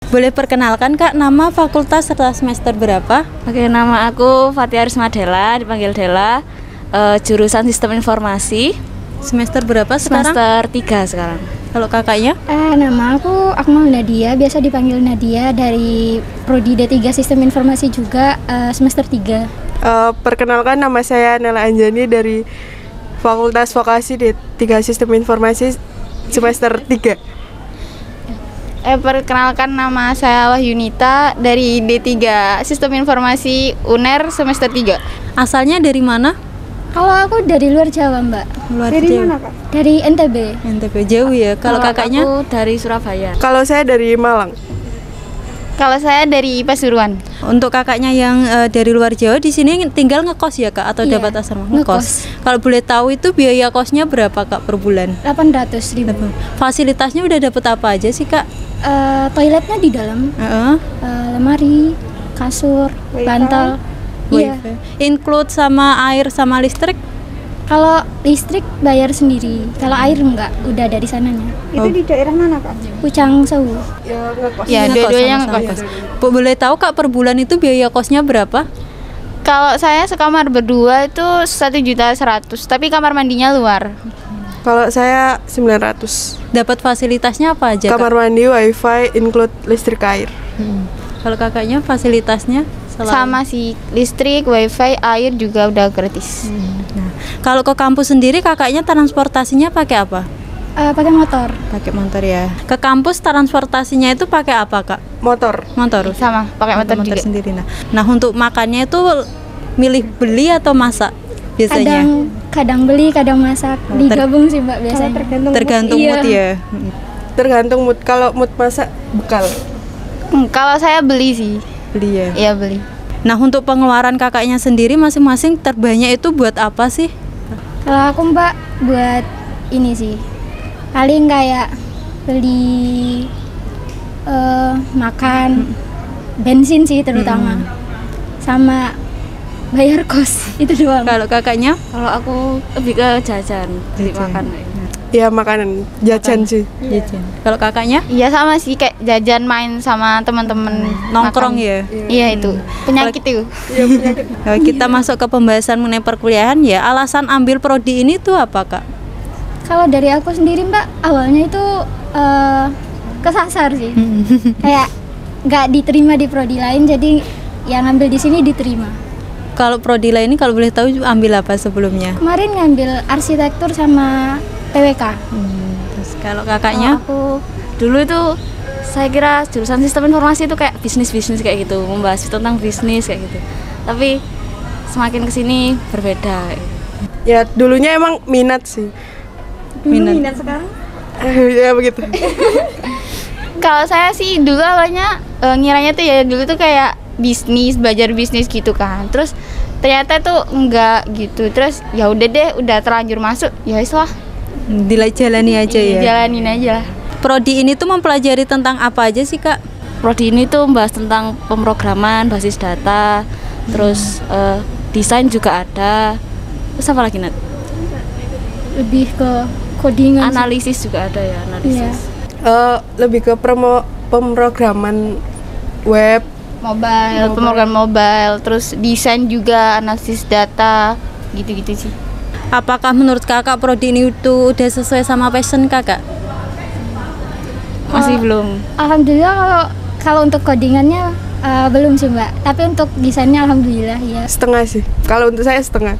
Boleh perkenalkan Kak, nama fakultas serta semester berapa? Oke, nama aku Fatia Risma Della, dipanggil Della, jurusan Sistem Informasi. Semester berapa sekarang? Semester 3 sekarang. Kalau kakaknya? Nama aku Akmal Nadia, biasa dipanggil Nadia, dari Prodi D3 Sistem Informasi juga, semester 3. Perkenalkan, nama saya Nela Anjani dari Fakultas Vokasi D3 Sistem Informasi semester 3. Perkenalkan, nama saya Wahyunita dari D3 Sistem Informasi UNER semester 3. Asalnya dari mana? Kalau aku dari luar Jawa, Mbak. Dari mana, Kak? Dari NTB. NTB, jauh ya. Kalau kakaknya? Aku dari Surabaya. Kalau saya dari Malang. Kalau saya dari Pasuruan. Untuk kakaknya yang dari luar Jawa di sini tinggal ngekos ya Kak, atau Iya, dapat asrama? ngekos. Kalau boleh tahu itu biaya kosnya berapa Kak per bulan? 800.000. Fasilitasnya udah dapat apa aja sih Kak? Toiletnya di dalam, lemari, kasur, bantal. Iya. Wifi. Include sama air sama listrik? Kalau listrik bayar sendiri, kalau air enggak, udah dari sananya. Itu di daerah mana, Kak? Pucang Sewu. Ya, ngekos. Ya, Ngekos dua-duanya sama-sama. ngekos. Bu, boleh tahu Kak per bulan itu biaya kosnya berapa? Kalau saya sekamar berdua itu 1.100.000, tapi kamar mandinya luar. Kalau saya 900. Dapat fasilitasnya apa aja Kamar Kak? mandi, wifi, include listrik air. Kalau kakaknya fasilitasnya selain- Sama sih, listrik, wifi, air juga udah gratis. Nah, kalau ke kampus sendiri kakaknya transportasinya pakai apa? Pakai motor. Pakai motor ya. Ke kampus transportasinya itu pakai apa Kak? Motor. Motor. Sama, pakai motor juga. sendiri. Nah, untuk makannya itu milih beli atau masak biasanya? Kadang beli, kadang masak. Digabung sih, Mbak, biasanya. Tergantung Iya. mood ya. Tergantung mood. Kalau mood masak, bekal. Kalau saya beli sih, Beli ya. iya beli. Nah, untuk pengeluaran kakaknya sendiri masing-masing terbanyak itu buat apa sih? Kalau aku, Mbak, buat ini sih. Paling kayak beli makan, bensin sih terutama. Sama bayar kos, itu doang. Kalau kakaknya? Kalau aku lebih ke jajan, beli makan. Ya, makanan, jajan sih. Jajan. Kalau kakaknya? Iya sama sih, kayak jajan main sama teman-teman, Nongkrong makan. ya. Iya itu penyakit itu. Kita masuk ke pembahasan mengenai perkuliahan ya. Alasan ambil prodi ini tuh apa Kak? Kalau dari aku sendiri, Mbak, awalnya itu kesasar sih. Kayak nggak diterima di prodi lain, jadi yang ngambil di sini diterima. Kalau prodi lain ini kalau boleh tahu ambil apa sebelumnya? Kemarin ngambil arsitektur sama PWK. Terus kalau kakaknya? Aku dulu itu saya kira jurusan sistem informasi itu kayak bisnis kayak gitu, membahas tentang bisnis kayak gitu. Tapi semakin kesini berbeda. Ya, dulunya emang minat sih. Minat sekarang? Ya, begitu. Kalau saya sih dulu awalnya ngiranya tuh ya dulu tuh kayak bisnis, belajar bisnis gitu kan. Terus ternyata tuh enggak gitu. Terus ya udah deh, udah terlanjur masuk, ya wis lah. Dijalani aja ya. Jalanin aja. Prodi ini tuh mempelajari tentang apa aja sih Kak? Prodi ini tuh membahas tentang pemrograman, basis data, terus desain juga ada. Terus apa lagi Nat? Lebih ke codingan. Analisis juga ada ya, analisis. Lebih ke pemrograman web. Mobile, pemrograman mobile, terus desain juga, analisis data, gitu-gitu sih. Apakah menurut kakak prodi ini itu udah sesuai sama passion kakak? Masih belum. Alhamdulillah kalau untuk codingannya belum sih, Mbak. Tapi untuk desainnya alhamdulillah ya. Setengah sih. Kalau untuk saya setengah.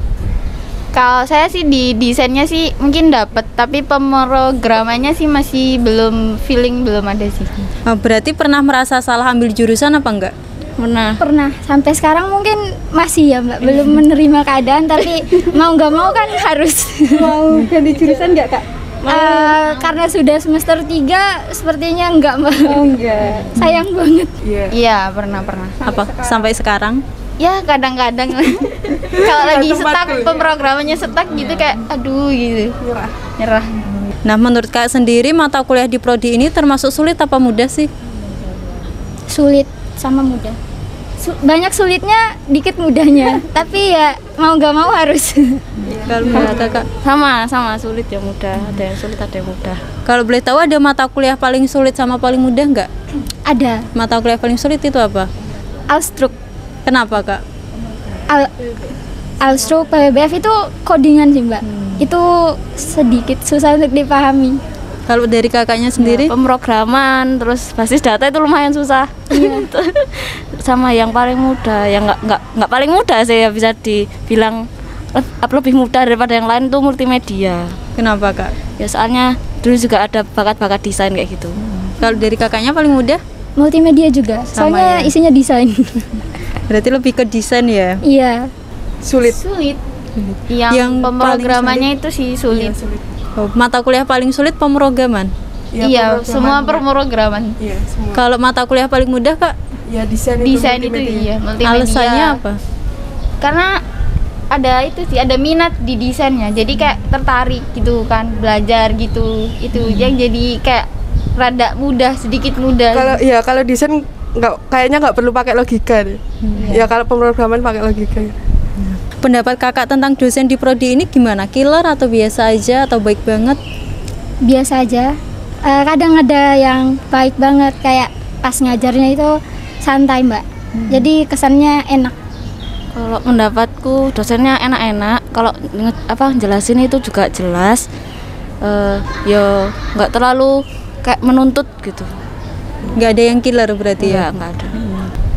Kalau saya sih di desainnya sih mungkin dapat, tapi pemrogramannya sih masih belum, feeling belum ada sih. Berarti pernah merasa salah ambil jurusan apa enggak? Pernah. Sampai sekarang mungkin masih ya, Mbak. Belum menerima keadaan, tapi mau nggak mau kan harus. Mau ganti jurusan nggak, Kak? Karena sudah semester 3 sepertinya enggak, Mbak. Oh, enggak. Sayang banget. Iya, pernah. Apa sampai sekarang? Ya kadang-kadang kalau lagi stuck, pemrogramannya stuck gitu kayak aduh gitu. Nyerah. Nah, menurut Kak sendiri mata kuliah di prodi ini termasuk sulit apa mudah sih? Sulit sama mudah. banyak sulitnya, dikit mudahnya. Tapi ya mau nggak mau harus. Kalau menurut kakak, Sama sulit ya mudah, ada yang sulit ada yang mudah. kalau boleh tahu ada mata kuliah paling sulit sama paling mudah nggak? Ada Mata kuliah paling sulit itu apa? Alstruk, Kenapa kak? Alstruk, PWBF itu codingan sih mbak. Itu sedikit susah untuk dipahami. Kalau dari kakaknya sendiri? Pemrograman terus basis data itu lumayan susah. Sama yang paling mudah, yang nggak paling mudah sih ya, bisa dibilang lebih mudah daripada yang lain tuh multimedia. Kenapa kak? Ya soalnya dulu juga ada bakat-bakat desain kayak gitu. Kalau dari kakaknya paling mudah? Multimedia juga, Sama soalnya ya? isinya desain. Berarti lebih ke desain ya? Iya. Sulit. Yang pemrogramannya itu sih sulit. Oh, mata kuliah paling sulit pemrograman. Iya, semua pemrograman. Iya, semua. Kalau mata kuliah paling mudah kak? Ya desain Desain itu multimedia. iya, multimedia. Alasannya apa? Karena ada itu sih, ada minat di desainnya. Jadi kayak tertarik gitu kan, belajar gitu. Itu yang jadi kayak rada mudah, sedikit mudah. Kalau desain kayaknya nggak perlu pakai logika deh. Ya kalau pemrograman pakai logika. Pendapat kakak tentang dosen di prodi ini gimana? Killer atau biasa aja atau baik banget? Biasa aja. Kadang ada yang baik banget, kayak pas ngajarnya itu santai mbak. Jadi kesannya enak. Kalau pendapatku dosennya enak-enak. Kalau jelasin itu juga jelas. Ya nggak terlalu kayak menuntut gitu. Nggak ada yang killer berarti ya? Nggak ada.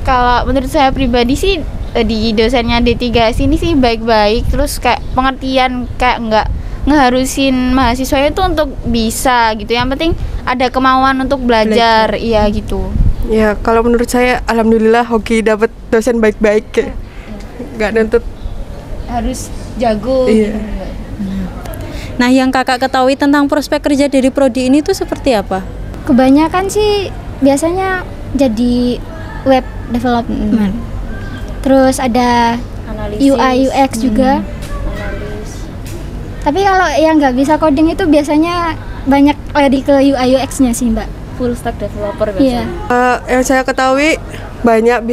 Kalau menurut saya pribadi sih di dosennya D3 sini sih baik-baik, terus kayak pengertian, kayak nggak ngeharusin mahasiswanya itu untuk bisa gitu. Yang penting ada kemauan untuk belajar, iya gitu. Ya kalau menurut saya alhamdulillah hoki dapat dosen baik-baik kayak nggak nuntut. Harus jago. Iya. Gitu. Nah yang kakak ketahui tentang prospek kerja dari prodi ini tuh seperti apa? Kebanyakan sih biasanya jadi web development. Terus ada Analisis. UI UX juga. Tapi kalau yang nggak bisa coding itu biasanya banyak lari ke UI UX-nya sih mbak. Full stack developer Iya. biasanya. Yang saya ketahui banyak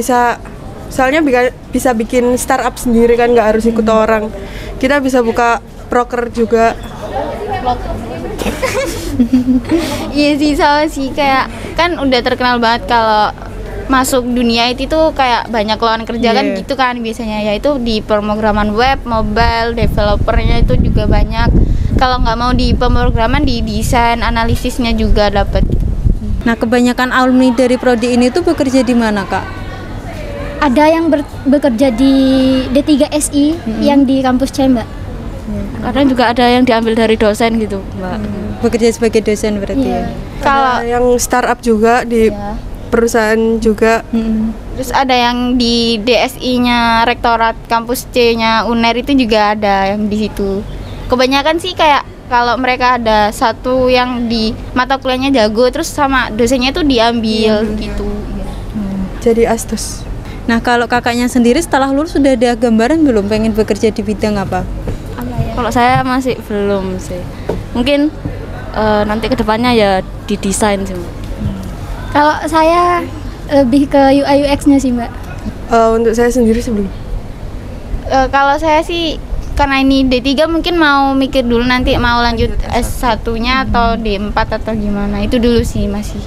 soalnya bisa bikin startup sendiri kan, nggak harus ikut orang. Kita bisa buka broker juga. Iya sih, sama sih, kayak kan udah terkenal banget kalau masuk dunia IT tuh kayak banyak lowongan kerja kan gitu kan biasanya, yaitu di pemrograman web, mobile, developernya itu juga banyak. Kalau nggak mau di pemrograman, di desain, analisisnya juga dapat. Nah kebanyakan alumni dari prodi ini tuh bekerja di mana kak? Ada yang bekerja di D3SI yang di kampus C mbak. Kadang juga ada yang diambil dari dosen gitu, Mbak. Bekerja sebagai dosen berarti ya? Kalau Ada yang startup juga di perusahaan juga. terus ada yang di DSI-nya Rektorat Kampus C-nya UNER itu juga ada yang di situ. Kebanyakan sih kayak kalau mereka ada satu yang di mata kuliahnya jago, terus sama dosennya itu diambil gitu. Jadi astos. Nah kalau kakaknya sendiri setelah lulus sudah ada gambaran belum pengen bekerja di bidang apa? Kalau saya masih belum sih. Mungkin nanti kedepannya ya di desain sih, Mbak. Kalau saya lebih ke UI UX-nya sih mbak. Untuk saya sendiri sebelum. Kalau saya sih karena ini D3 mungkin mau mikir dulu nanti mau lanjut S1-nya atau D4 atau gimana. Itu dulu sih masih.